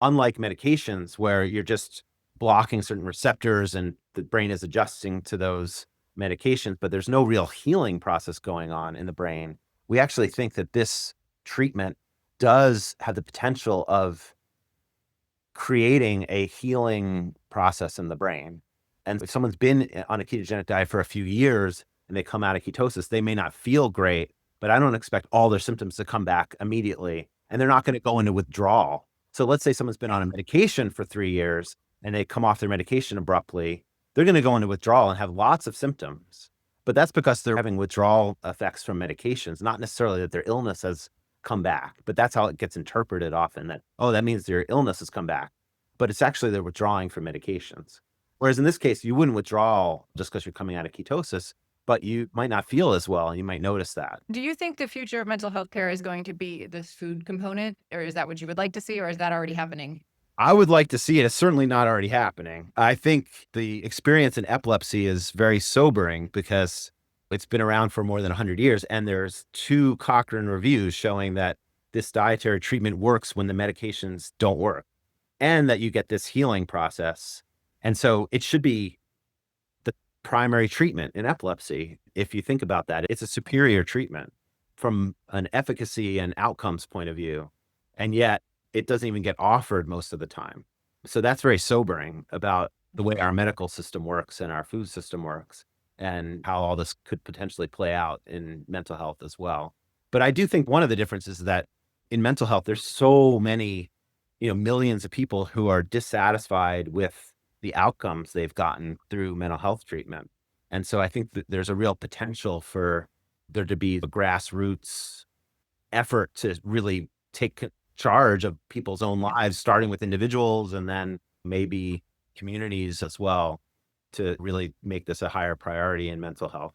unlike medications where you're just blocking certain receptors and the brain is adjusting to those medications, but there's no real healing process going on in the brain. We actually think that this treatment does have the potential of creating a healing process in the brain. And if someone's been on a ketogenic diet for a few years and they come out of ketosis, they may not feel great, but I don't expect all their symptoms to come back immediately. And they're not going to go into withdrawal. So let's say someone's been on a medication for 3 years and they come off their medication abruptly, they're going to go into withdrawal and have lots of symptoms. But that's because they're having withdrawal effects from medications, not necessarily that their illness has come back. But that's how it gets interpreted often, that, oh, that means your illness has come back. But it's actually they're withdrawing from medications. Whereas in this case, you wouldn't withdraw just because you're coming out of ketosis, but you might not feel as well. And you might notice that. Do you think the future of mental health care is going to be this food component, or is that what you would like to see, or is that already happening? I would like to see it. It's certainly not already happening. I think the experience in epilepsy is very sobering because it's been around for more than 100 years. And there's 2 Cochrane reviews showing that this dietary treatment works when the medications don't work and that you get this healing process. And so it should be the primary treatment in epilepsy. If you think about that, it's a superior treatment from an efficacy and outcomes point of view. And yet it doesn't even get offered most of the time. So that's very sobering about the way our medical system works and our food system works and how all this could potentially play out in mental health as well. But I do think one of the differences is that in mental health, there's so many, millions of people who are dissatisfied with the outcomes they've gotten through mental health treatment. And so I think that there's a real potential for there to be a grassroots effort to really take charge of people's own lives, starting with individuals and then maybe communities as well, to really make this a higher priority in mental health.